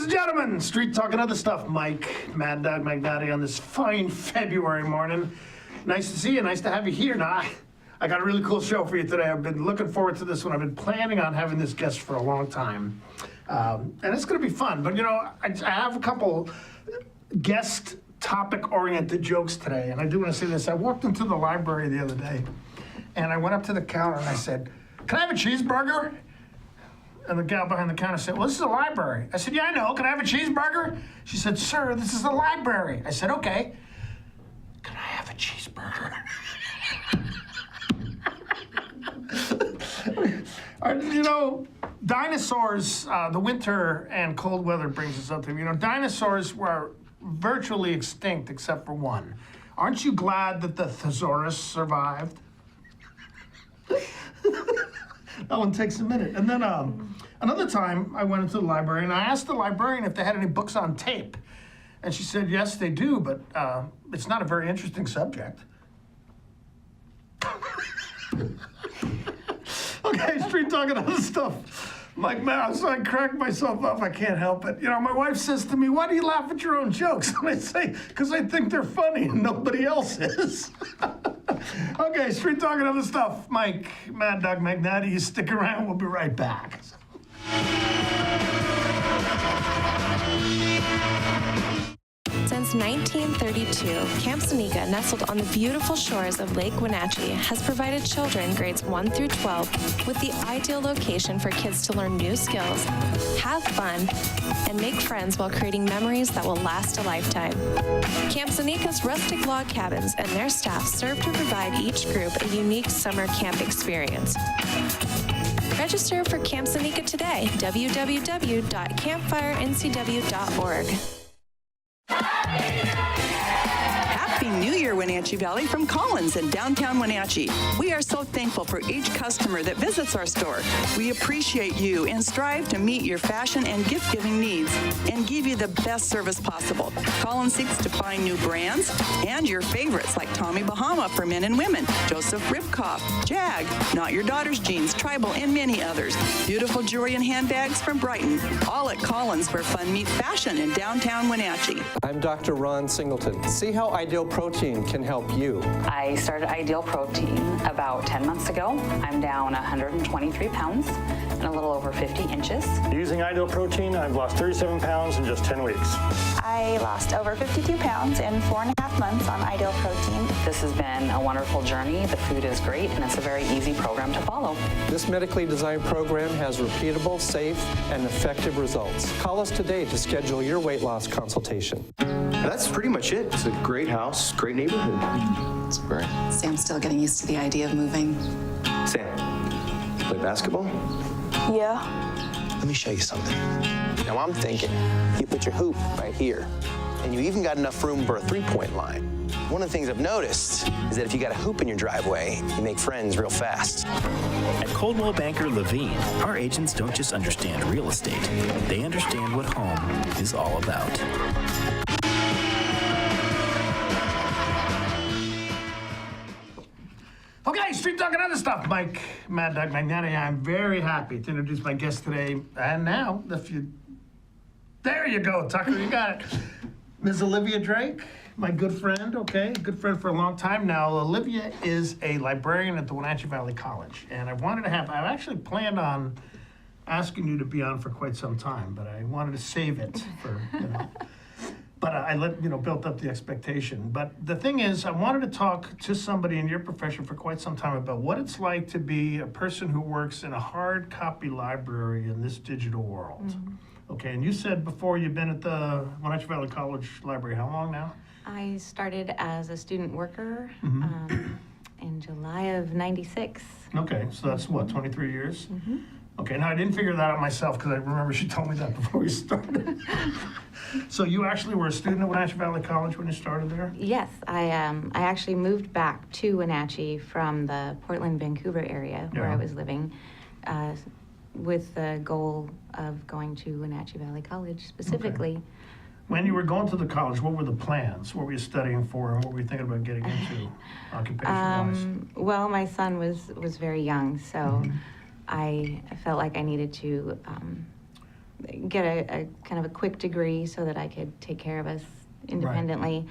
and gentlemen, Street Talk and Other Stuff. Mike, Maddog, Magnotti on this fine February morning. Nice to see you. Nice to have you here. Now, I got a really cool show for you today. I've been looking forward to this one. I've been planning on having this guest for a long time. And it's going to be fun. But, you know, I have a couple guest topic-oriented jokes today. And I do want to say this. I walked into the library the other day, and I went up to the counter, and I said, "Can I have a cheeseburger?" And the gal behind the counter said, "Well, this is a library." I said, "Yeah, I know. Can I have a cheeseburger?" She said, "Sir, this is the library." I said, "Okay. Can I have a cheeseburger?" You know, dinosaurs, the winter and cold weather brings us up to, you know, dinosaurs were virtually extinct except for one. Aren't you glad that the thesaurus survived? That one takes a minute. And then another time I went into the library and I asked the librarian if they had any books on tape. And she said, yes, they do, but it's not a very interesting subject. Okay, Street Talk and Other Stuff. Mike Maddog, so I crack myself up. I can't help it. You know, my wife says to me, "Why do you laugh at your own jokes?" And I say, "Because I think they're funny and nobody else is." Okay, Street Talk and Other Stuff. Mike, Maddog, Magnotti, you stick around. We'll be right back. Since 1932, Camp Seneca, nestled on the beautiful shores of Lake Wenatchee, has provided children grades 1 through 12 with the ideal location for kids to learn new skills, have fun, and make friends while creating memories that will last a lifetime. Camp Seneca's rustic log cabins and their staff serve to provide each group a unique summer camp experience. Register for Camp Seneca today, www.campfirencw.org. Happy New Year, Wenatchee Valley, from Collins in downtown Wenatchee. We are so thankful for each customer that visits our store. We appreciate you and strive to meet your fashion and gift-giving needs and give you the best service possible. Collins seeks to find new brands and your favorites like Tommy Bahama for men and women, Joseph Ribkoff, Jag, Not Your Daughter's Jeans, Tribal, and many others. Beautiful jewelry and handbags from Brighton, all at Collins, where fun meets fashion in downtown Wenatchee. I'm Dr. Ron Singleton. See how Ideal Protein can help you. I started Ideal Protein about 10 months ago. I'm down 123 pounds and a little over 50 inches. Using Ideal Protein, I've lost 37 pounds in just 10 weeks. I lost over 52 pounds in 4.5 months on Ideal Protein. This has been a wonderful journey. The food is great, and it's a very easy program to follow. This medically designed program has repeatable, safe, and effective results. Call us today to schedule your weight loss consultation. That's pretty much it. It's a great house, great neighborhood. It's great. Sam's still getting used to the idea of moving. Sam, you play basketball? Yeah. Let me show you something. Now I'm thinking, you put your hoop right here, and you even got enough room for a three-point line. One of the things I've noticed is that if you got a hoop in your driveway, you make friends real fast. At Coldwell Banker Levine, our agents don't just understand real estate, they understand what home is all about. Okay, Street Talk and Other Stuff. Mike, Maddog, Magnotti. I'm very happy to introduce my guest today. And now, there you go, Tucker, you got it. Ms. Olivia Drake, my good friend, okay? Good friend for a long time now. Olivia is a librarian at the Wenatchee Valley College. And I've actually planned on asking you to be on for quite some time, but I wanted to save it for, you know. But I built up the expectation. But the thing is, I wanted to talk to somebody in your profession for quite some time about what it's like to be a person who works in a hard copy library in this digital world. Mm-hmm. Okay, and you said before you've been at the Wenatchee Valley College Library, how long now? I started as a student worker Mm-hmm. In July of '96. Okay, so that's what, 23 years? Mm-hmm. Okay, now I didn't figure that out myself because I remember she told me that before we started. So you actually were a student at Wenatchee Valley College when you started there? Yes, I actually moved back to Wenatchee from the Portland, Vancouver area where I was living with the goal of going to Wenatchee Valley College specifically. Okay. When you were going to the college, what were the plans? What were you studying for and what were you thinking about getting into occupation-wise? Well, my son was very young, so I felt like I needed to get a kind of a quick degree so that I could take care of us independently.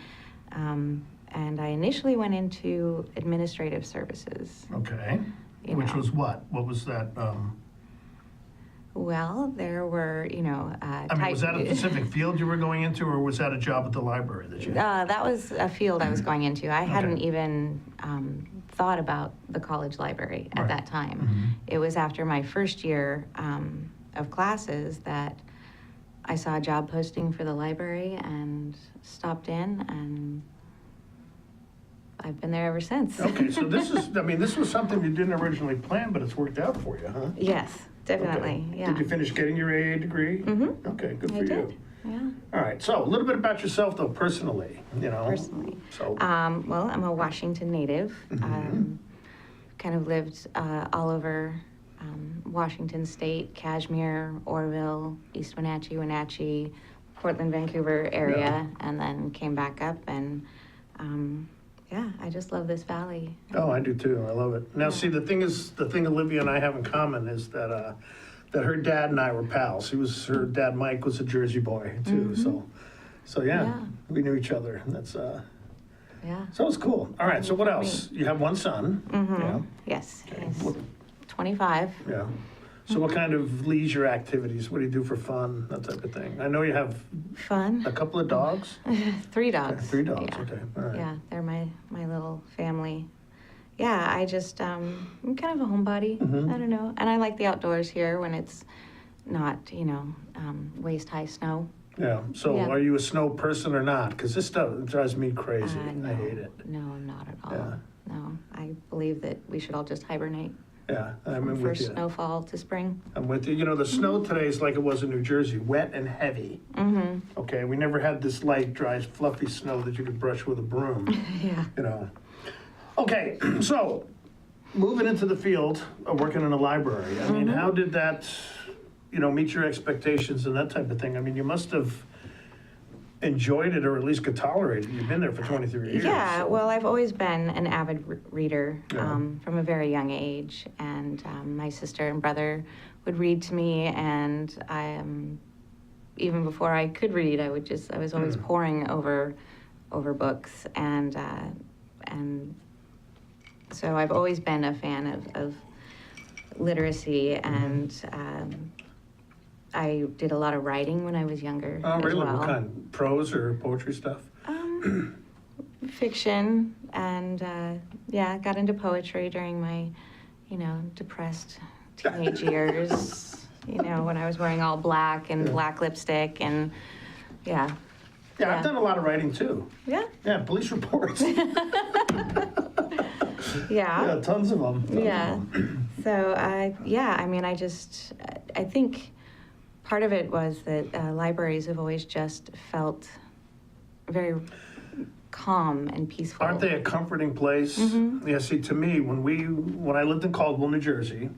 And I initially went into administrative services. Okay. Which was what? What was that? Well, there were, was that a specific field you were going into, or was that a job at the library that you had? That was a field I was going into. I hadn't even thought about the college library at that time. It was after my first year of classes that I saw a job posting for the library and stopped in, and I've been there ever since. Okay, so this was something you didn't originally plan, but it's worked out for you, huh? Yes, definitely, Okay. yeah. Did you finish getting your AA degree? Mm-hmm. Okay, good for you. did, yeah. All right, so a little bit about yourself, though, personally, Personally. So. Well, I'm a Washington native. Kind of lived all over Washington State, Kashmir, Orville, East Wenatchee, Wenatchee, Portland, Vancouver area, and then came back up, and I just love this valley. Oh, I do too. I love it. Now, see, the thing Olivia and I have in common is that her dad and I were pals. Her dad, Mike, was a Jersey boy too. So yeah, we knew each other. That's So it's cool. All right. So what else? You have one son. Yeah. Yes. Okay. Yes. 25. Yeah. So what kind of leisure activities? What do you do for fun? That type of thing. I know you have Fun. a couple of dogs. 3 dogs. Okay, 3 dogs. Yeah. Okay. All right. Yeah, they're my little family. Yeah, I just I'm kind of a homebody. I don't know, and I like the outdoors here when it's not waist high snow. Yeah. So Yeah. are you a snow person or not? Because this stuff drives me crazy. No, I hate it. No, not at all. Yeah. No, I believe that we should all just hibernate Yeah, I'm from with first you. snowfall to spring. I'm with you. The snow today is like it was in New Jersey, wet and heavy. Okay, we never had this light, dry, fluffy snow that you could brush with a broom. Yeah. Okay, so moving into the field of working in a library. I mean, how did that, meet your expectations and that type of thing? I mean, you must have enjoyed it, or at least could tolerate it. You've been there for 23 years. Yeah, so- well, I've always been an avid reader Yeah. from a very young age, and my sister and brother would read to me, and even before I could read, I was always poring over books, and so I've always been a fan of literacy, and I did a lot of writing when I was younger Oh, as really? well. What kind? Prose or poetry stuff? Fiction, and got into poetry during my, depressed teenage years. When I was wearing all black and black lipstick, and Yeah, I've done a lot of writing too. Yeah. Yeah, police reports. Yeah. Yeah, tons of them. Yeah. So, I think part of it was that libraries have always just felt very calm and peaceful. Aren't they a comforting place? Yeah, see, to me, when I lived in Caldwell, New Jersey,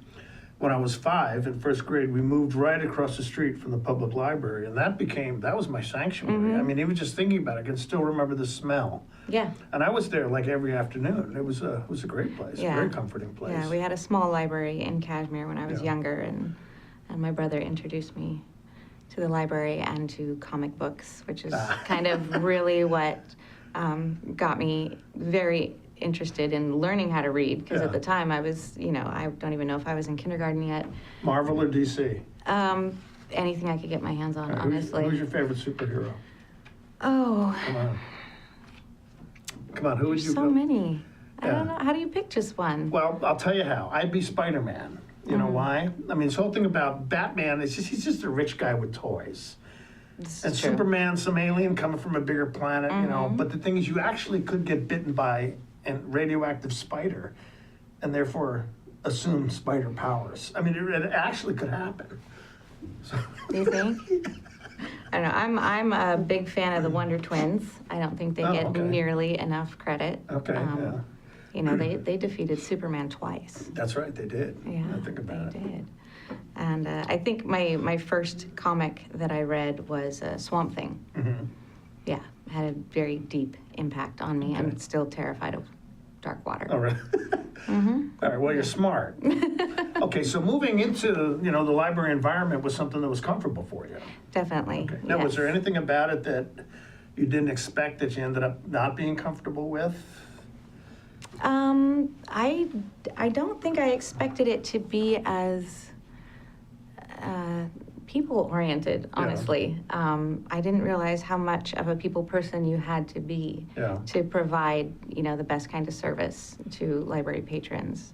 when I was 5 in first grade, we moved right across the street from the public library, and that was my sanctuary. I mean, even just thinking about it, I can still remember the smell. Yeah. And I was there like every afternoon. It was a great place, Yeah. very comforting place. Yeah, we had a small library in Kashmir when I was younger, and my brother introduced me to the library and to comic books, which is kind of really what got me very interested in learning how to read, because at the time I was, I don't even know if I was in kindergarten yet. Marvel or DC? Anything I could get my hands on, Who's honestly. your favorite superhero? Oh, Come on, who would you so go? many. I don't know. How do you pick just one? Well, I'll tell you how. I'd be Spider-Man. You know why? I mean, this whole thing about Batman is he's just a rich guy with toys. And true. Superman, some alien coming from a bigger planet, But the thing is, you actually could get bitten by a radioactive spider and therefore assume spider powers. I mean, it actually could happen. So. Do you think? I don't know. I'm a big fan of the Wonder Twins. I don't think they get nearly enough credit. Okay, yeah. They defeated Superman twice. That's right, they did. Yeah, I think about they it. did. And I think my first comic that I read was Swamp Thing. Yeah, had a very deep impact on me. I'm still terrified of dark water. All right. All right, well, you're smart. Okay, so moving into, the library environment was something that was comfortable for you. Definitely. Okay. Now, was there anything about it that you didn't expect that you ended up not being comfortable with? I don't think I expected it to be as people-oriented, honestly. I didn't realize how much of a people person you had to be to provide, the best kind of service to library patrons.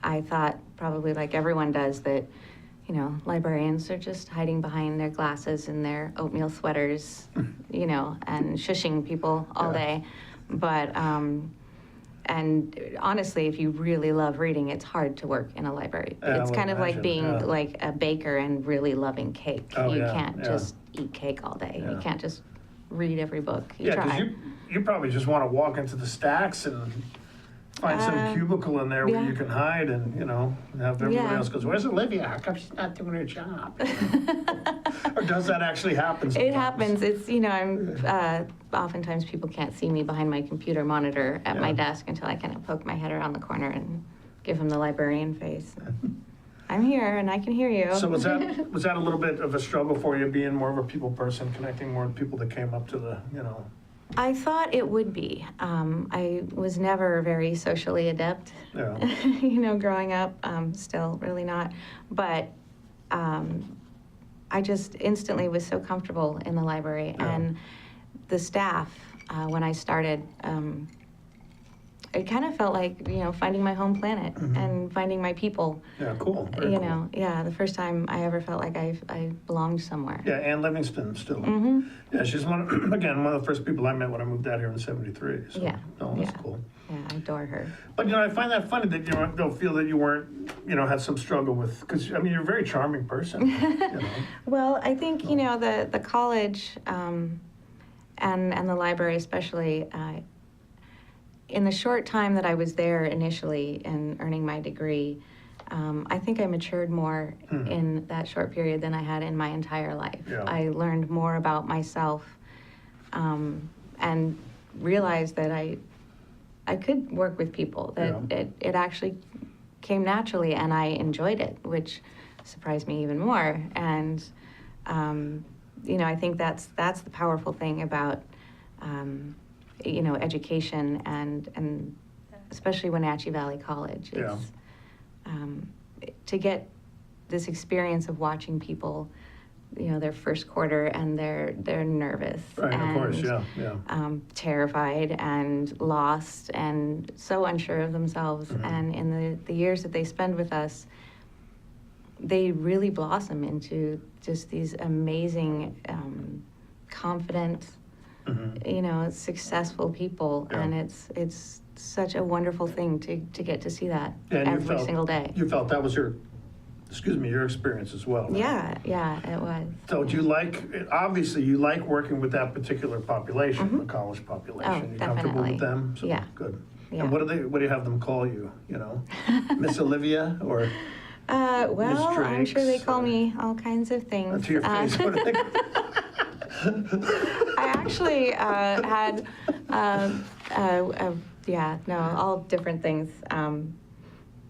I thought, probably like everyone does, that, librarians are just hiding behind their glasses and their oatmeal sweaters, and shushing people all day. But, and honestly, if you really love reading, it's hard to work in a library. It's kind of like being like a baker and really loving cake. You can't just eat cake all day. You can't just read every book. You try. Because you probably just want to walk into the stacks and find some cubicle in there where you can hide and, have everyone else goes, "Where's Olivia? How come she's not doing her job?" Or does that actually happen sometimes? It happens. It's, I'm, oftentimes people can't see me behind my computer monitor at my desk until I kind of poke my head around the corner and give them the librarian face. I'm here and I can hear you. So was that a little bit of a struggle for you, being more of a people person, connecting more with people that came up to the, I thought it would be. I was never very socially adept, growing up, still really not. But I just instantly was so comfortable in the library. And the staff, when I started, it kind of felt like, finding my home planet and finding my people. Yeah, cool. Very cool. The first time I ever felt like I belonged somewhere. Yeah, Ann Livingston still. Yeah, she's one of the first people I met when I moved out here in '73. So, that's cool. Yeah, I adore her. But, I find that funny that you don't feel that you weren't, had some struggle with, because, you're a very charming person. Well, I think, the college and the library especially, in the short time that I was there initially and earning my degree, I think I matured more in that short period than I had in my entire life. Yeah. I learned more about myself and realized that I could work with people, that it actually came naturally and I enjoyed it, which surprised me even more. And, I think that's the powerful thing about education and especially Wenatchee Valley College. It's, to get this experience of watching people, their first quarter and they're nervous. Right, and, of course, terrified and lost and so unsure of themselves. And in the years that they spend with us, they really blossom into just these amazing, confident, successful people, and it's such a wonderful thing to get to see that every single day. You felt that was your experience as well, right? Yeah, it was. So do you obviously you like working with that particular population, the college population. Oh, You're definitely. comfortable with them? So, Yeah. Good. Yeah. And what do you have them call you, Miss Olivia or Well, I'm sure they call or- me all kinds of things. To your face, what do they I actually had, all different things.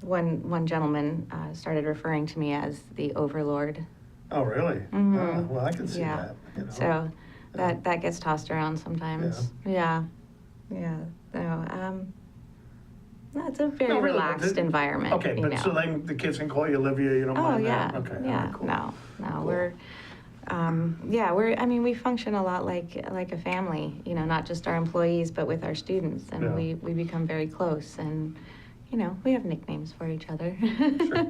One gentleman started referring to me as the Overlord. Oh, really? Well, I can see that. So that gets tossed around sometimes. Yeah. No, it's a very really, relaxed environment. Okay, but so the kids can call you Olivia, you don't mind that? Okay. Yeah, cool. no, we're, we function a lot like a family, not just our employees, but with our students, and we become very close, and, we have nicknames for each other. Sure.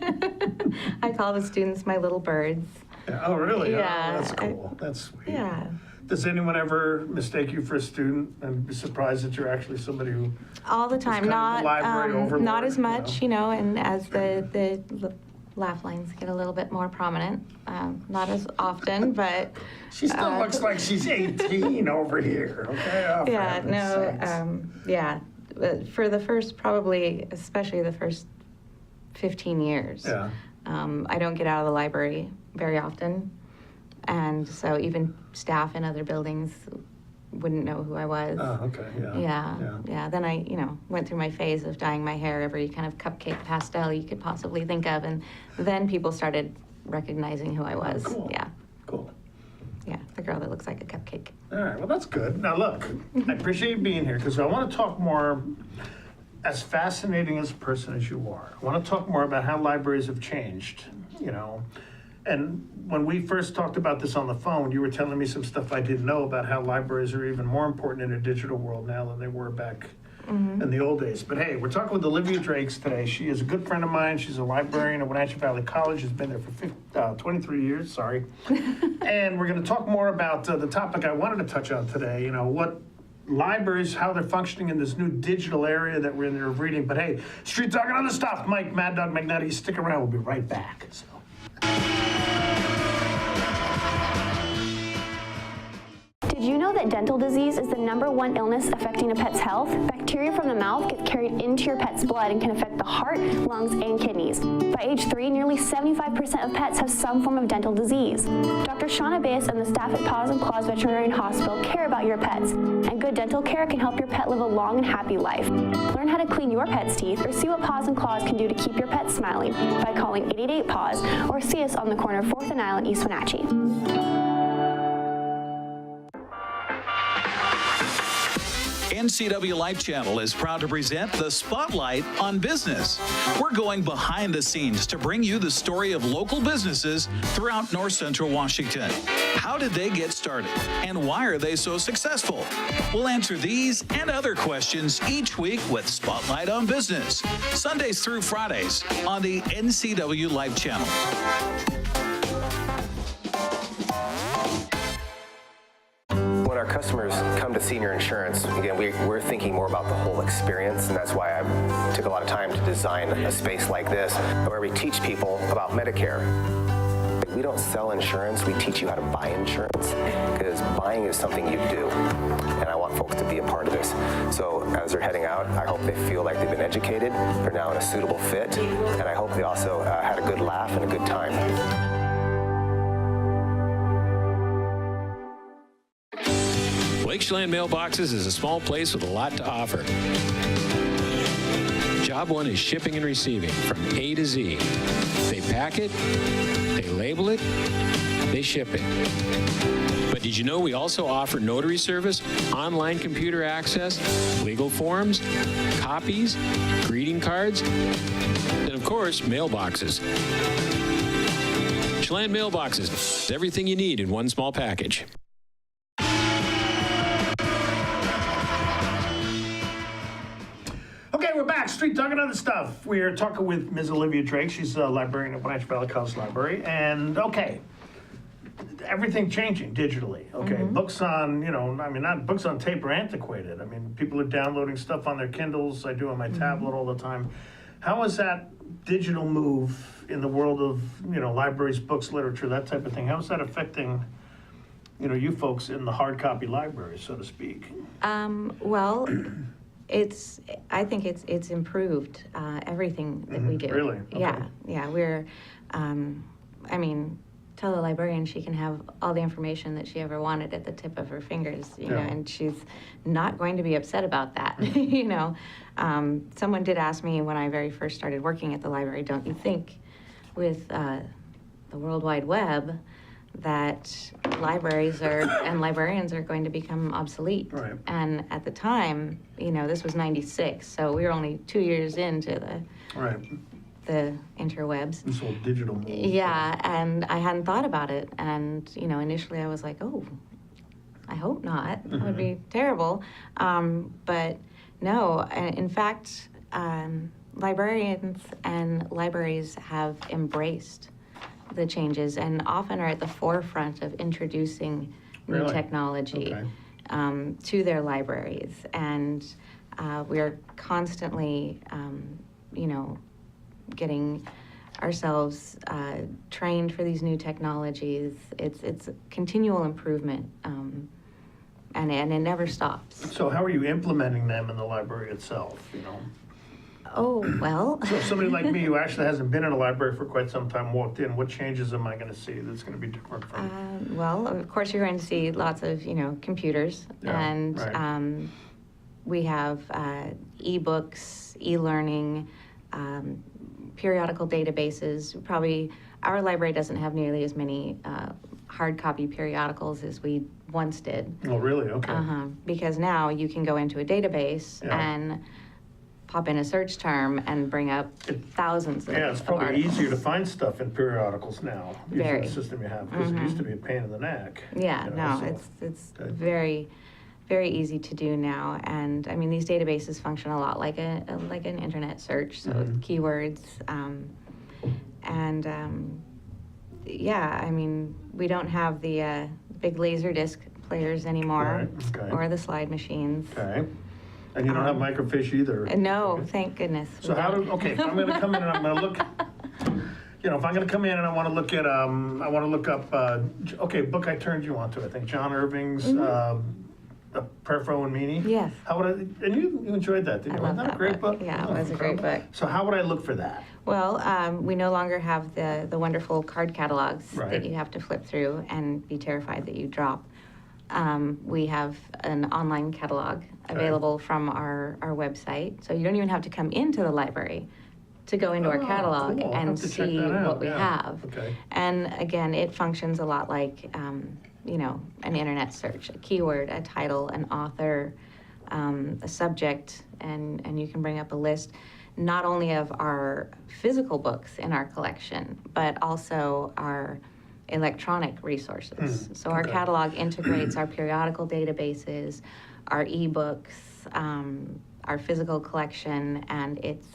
I call the students my little birds. Yeah. Oh, really? Yeah. Oh, that's cool. That's sweet. Yeah. Does anyone ever mistake you for a student and be surprised that you're actually somebody who... All the time, kind of the library overlord, not as much, and as the laugh lines get a little bit more prominent, not as often, but... She still looks like she's 18 over here, okay? Oh, for the first, probably, especially the first 15 years, I don't get out of the library very often. And so even staff in other buildings wouldn't know who I was. Oh, okay, Yeah. Then I, went through my phase of dyeing my hair every kind of cupcake pastel you could possibly think of, and then people started recognizing who I was. Cool. Yeah. Cool. Yeah, the girl that looks like a cupcake. All right, well, that's good. Now, look, I appreciate you being here because I want to talk more, as fascinating as a person as you are, I want to talk more about how libraries have changed, And when we first talked about this on the phone, you were telling me some stuff I didn't know about how libraries are even more important in a digital world now than they were back in the old days. But hey, we're talking with Olivia Drakes today. She is a good friend of mine. She's a librarian at Wenatchee Valley College. She's been there for 23 years, sorry. And we're going to talk more about the topic I wanted to touch on today, what libraries, how they're functioning in this new digital area that we're in there of reading. But hey, Street Talk and Other Stuff, Mike, Maddog, Magnotti, stick around. We'll be right back. So. Did you know that dental disease is the #1 illness affecting a pet's health? Bacteria from the mouth gets carried into your pet's blood and can affect the heart, lungs, and kidneys. By age 3, nearly 75% of pets have some form of dental disease. Dr. Shauna Bass and the staff at Paws and Claws Veterinary Hospital care about your pets, and good dental care can help your pet live a long and happy life. Learn how to clean your pet's teeth or see what Paws and Claws can do to keep your pet smiling by calling 888-PAWS or see us on the corner of 4th and Island, East Wenatchee. NCWLIFE Channel is proud to present the Spotlight on Business. We're going behind the scenes to bring you the story of local businesses throughout North Central Washington. How did they get started, and why are they so successful? We'll answer these and other questions each week with Spotlight on Business, Sundays through Fridays on the NCWLIFE Channel. When our customers come to senior insurance, again, we're thinking more about the whole experience, and that's why I took a lot of time to design a space like this where we teach people about Medicare. We don't sell insurance, we teach you how to buy insurance, because buying is something you do, and I want folks to be a part of this. So as they're heading out, I hope they feel like they've been educated, they're now in a suitable fit, and I hope they also had a good laugh and a good time. Lakeshland Mailboxes is a small place with a lot to offer. Job one is shipping and receiving from A to Z. They pack it, they label it, they ship it. But did you know we also offer notary service, online computer access, legal forms, copies, greeting cards, and of course, mailboxes. Lakeshland Mailboxes is everything you need in one small package. Okay, we're back. Street Talk and Other Stuff. We're talking with Ms. Olivia Drake. She's a librarian at Wenatchee Valley College Library. And, everything changing digitally. Okay, books on, not books on tape are antiquated. People are downloading stuff on their Kindles. I do on my tablet all the time. How is that digital move in the world of, libraries, books, literature, that type of thing? How is that affecting, you folks in the hard copy library, so to speak? Well, I think it's improved everything that we do. Really? Okay. Yeah. We're, tell the librarian she can have all the information that she ever wanted at the tip of her fingers, and she's not going to be upset about that. Someone did ask me when I very first started working at the library, don't you think with the World Wide Web that libraries and librarians are going to become obsolete? Right. And at the time, this was 96, so we were only 2 years into the interwebs. This whole digital move. Yeah, and I hadn't thought about it. And, initially I was like, oh, I hope not. That would be terrible. But no, in fact, librarians and libraries have embraced the changes and often are at the forefront of introducing new technology to their libraries. And we're constantly, getting ourselves trained for these new technologies. It's a continual improvement, and it never stops. So how are you implementing them in the library itself, Oh, well. So if somebody like me who actually hasn't been in a library for quite some time walked in, what changes am I going to see that's going to be different from? Well, of course, you're going to see lots of, computers. Yeah, and right. We have e-books, e-learning, periodical databases. Probably our library doesn't have nearly as many hard copy periodicals as we once did. Oh, really? Okay. Because now you can go into a database Yeah. and pop in a search term and bring up thousands of Yeah, it's probably articles. easier to find stuff in periodicals now, using Very. the system you have, because it used to be a pain in the neck. Yeah, you know, no, so- it's Okay. very, very easy to do now. And I mean, these databases function a lot like like an internet search, so keywords, yeah, I mean, we don't have the big laser disc players anymore, Right, okay. or the slide machines. Okay. And you don't have microfiche either? No, thank goodness. So how do, okay, if I'm gonna come in and I'm gonna look, if I'm gonna come in and I wanna look at, I wanna look up, okay, book I turned you on to, I think, John Irving's, Perfo and Meany? Yes. How would I, and you enjoyed that, didn't you? I love Wasn't that a that great book. book? Yeah, it Oh, was a great incredible. book. So how would I look for that? Well, we no longer have the wonderful card catalogs Right. that you have to flip through and be terrified that you drop. We have an online catalog available from our website, so you don't even have to come into the library to go into our Oh, catalog cool. I'll have and to check see that out. what we Yeah. have. Okay. And again, it functions a lot like, an internet search, a keyword, a title, an author, a subject, and you can bring up a list not only of our physical books in our collection, but also our electronic resources. So our okay. catalog integrates our periodical databases, our ebooks, our physical collection, and it's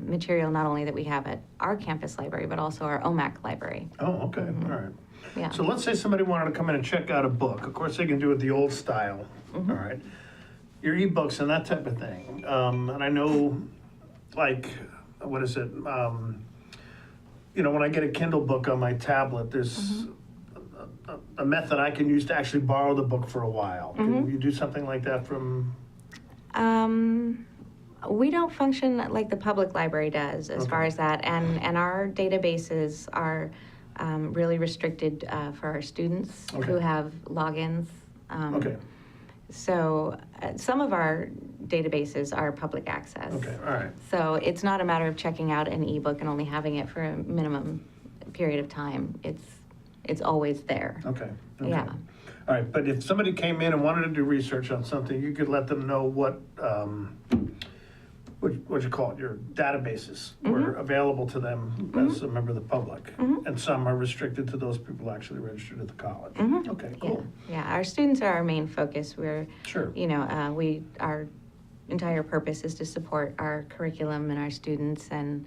material not only that we have at our campus library, but also our OMAC library. Oh, okay, all right. Yeah. So let's say somebody wanted to come in and check out a book. Of course, they can do it the old style, all right? Your ebooks and that type of thing. And I know, like, what is it? When I get a Kindle book on my tablet, there's a method I can use to actually borrow the book for a while. Can you do something like that from? We don't function like the public library does as far as that, and our databases are really restricted for our students who have logins. Okay. So some of our databases are public access. Okay, all right. So it's not a matter of checking out an ebook and only having it for a minimum period of time. It's always there. Okay. Yeah. All right, but if somebody came in and wanted to do research on something, you could let them know what you call it, your databases were available to them as a member of the public. And some are restricted to those people actually registered at the college. Okay, cool. Yeah, our students are our main focus. We're, Sure. Our entire purpose is to support our curriculum and our students, and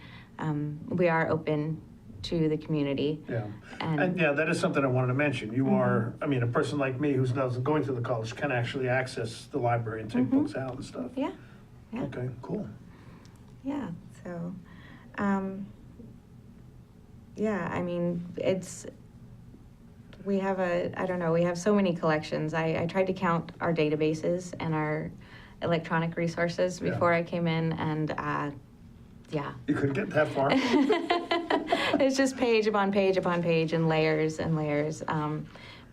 we are open to the community. Yeah, And and yeah, that is something I wanted to mention. You are, I mean, a person like me who's not going to the college can actually access the library and take books out and stuff. Yeah. Yeah. Okay, cool. Yeah, so, I mean, we have so many collections. I tried to count our databases and our electronic resources before I came in, and yeah. You couldn't get that far? It's just page upon page upon page and layers and layers.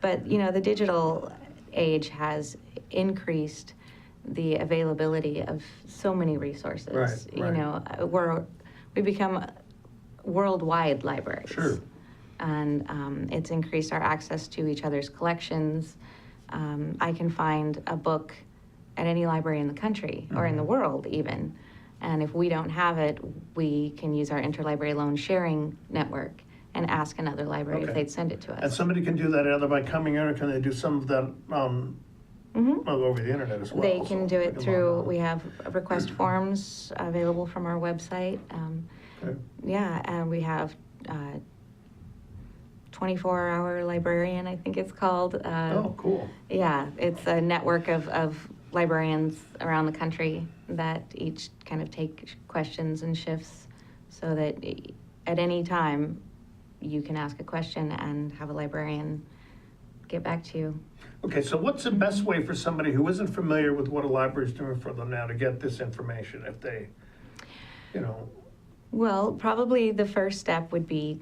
But, the digital age has increased the availability of so many resources. Right. We become worldwide libraries. Sure. And it's increased our access to each other's collections. I can find a book at any library in the country or in the world even. And if we don't have it, we can use our interlibrary loan sharing network and ask another library if Okay. they'd send it to us. And somebody can do that either by coming in, or can they do some of that over the internet as well? They can do it through, log on. we have request forms available from our website. Okay. Yeah, and we have 24-hour librarian, I think it's called. Oh, cool. Yeah, it's a network of librarians around the country that each kind of take questions and shifts so that at any time you can ask a question and have a librarian get back to you. Okay, so what's the best way for somebody who isn't familiar with what a library is doing for them now to get this information if they you know? Well, probably the first step would be,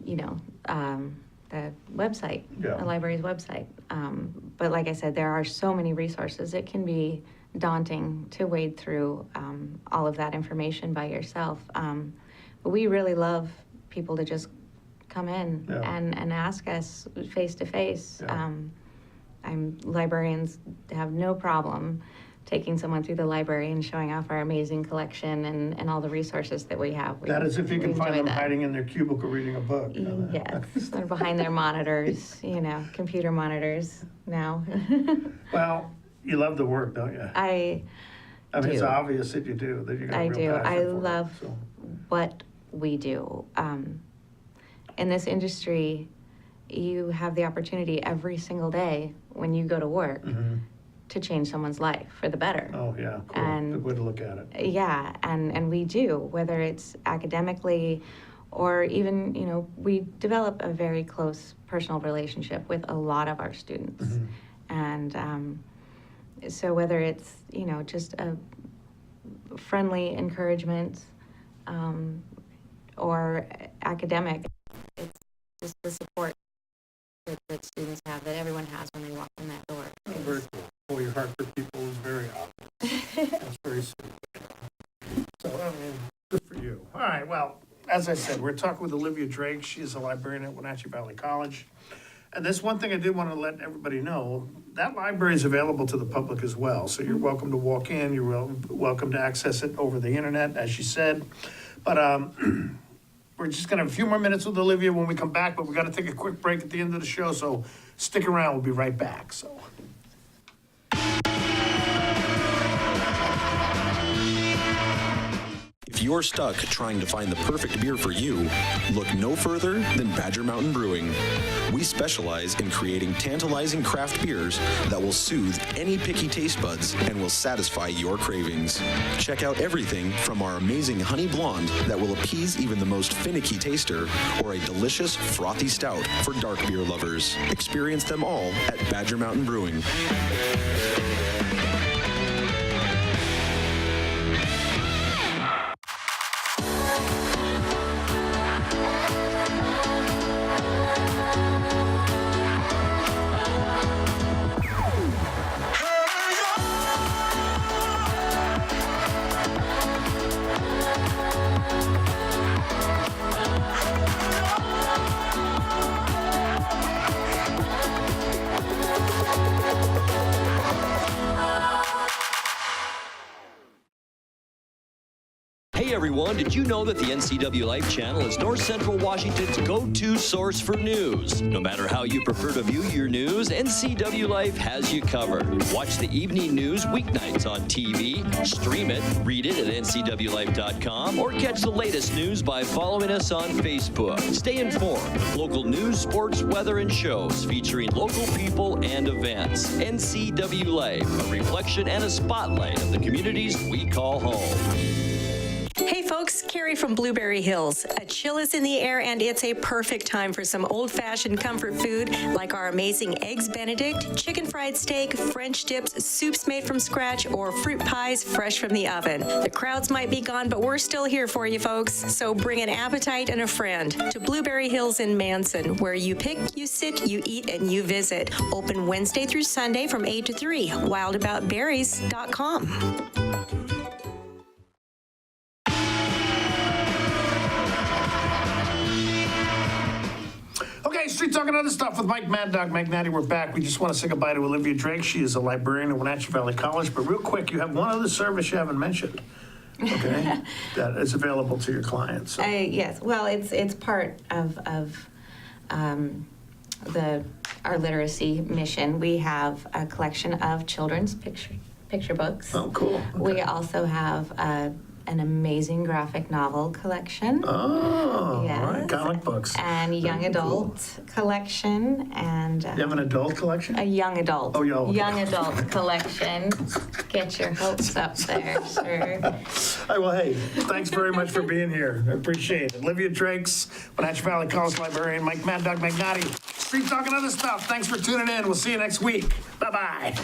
the website, Yeah. the library's website. But like I said, there are so many resources. It can be daunting to wade through all of that information by yourself. But we really love people to just come in and ask us face to face. Librarians have no problem taking someone through the library and showing off our amazing collection and all the resources that we have. That is if you can find them hiding in their cubicle reading a book. Yes, they're behind their monitors, computer monitors now. Well, you love the work, don't you? I mean, do. It's obvious that you do, that you got a real passion I for it, love so. what we do. In this industry, you have the opportunity every single day when you go to work to change someone's life for the better. Oh, yeah, cool. And good way to look at it. Yeah, and we do, whether it's academically or even, we develop a very close personal relationship with a lot of our students. And so whether it's, just a friendly encouragement or academic, it's just the support that students have, that everyone has when they walk in that door. Oh, very cool. Well, your heart for people is very obvious. That's very sweet. So, good for you. All right, well, as I said, we're talking with Olivia Drake. She is a librarian at Wenatchee Valley College. And there's one thing I did want to let everybody know. That library is available to the public as well. So you're welcome to walk in. You're welcome to access it over the internet, as she said. But we're just going to have a few more minutes with Olivia when we come back. But we got to take a quick break at the end of the show. So stick around. We'll be right back. So. If you're stuck trying to find the perfect beer for you, look no further than Badger Mountain Brewing. We specialize in creating tantalizing craft beers that will soothe any picky taste buds and will satisfy your cravings. Check out everything from our amazing honey blonde that will appease even the most finicky taster, or a delicious frothy stout for dark beer lovers. Experience them all at Badger Mountain Brewing. Hey everyone, did you know that the NCWLIFE channel is North Central Washington's go-to source for news? No matter how you prefer to view your news, NCWLIFE has you covered. Watch the evening news weeknights on TV, stream it, read it at ncwlife.com, or catch the latest news by following us on Facebook. Stay informed with local news, sports, weather, and shows featuring local people and events. NCWLIFE, a reflection and a spotlight of the communities we call home. Hey folks, Carrie from Blueberry Hills. A chill is in the air and it's a perfect time for some old-fashioned comfort food like our amazing Eggs Benedict, chicken fried steak, French dips, soups made from scratch, or fruit pies fresh from the oven. The crowds might be gone, but we're still here for you folks. So bring an appetite and a friend to Blueberry Hills in Manson, where you pick, you sit, you eat, and you visit. Open Wednesday through Sunday from 8 to 3. wildaboutberries.com. Okay, Street Talking Other Stuff with Mike Maddog, Magnotti. We're back. We just want to say goodbye to Olivia Drake. She is a librarian at Wenatchee Valley College. But real quick, you have one other service you haven't mentioned, okay, that is available to your clients. So. Yes, well, it's part of our literacy mission. We have a collection of children's picture books. Oh, cool. Okay. We also have an amazing graphic novel collection. Oh, yes. all right, comic books. And young adult collection. And you have an adult collection? A young adult. Oh, okay. Young adult collection. Get your hopes up there, sir. All right, well, hey, thanks very much for being here. I appreciate it. Olivia Drake's Wenatchee Valley College librarian, Mike Maddog, Magnotti. Street Talking Other Stuff. Thanks for tuning in. We'll see you next week. Bye-bye.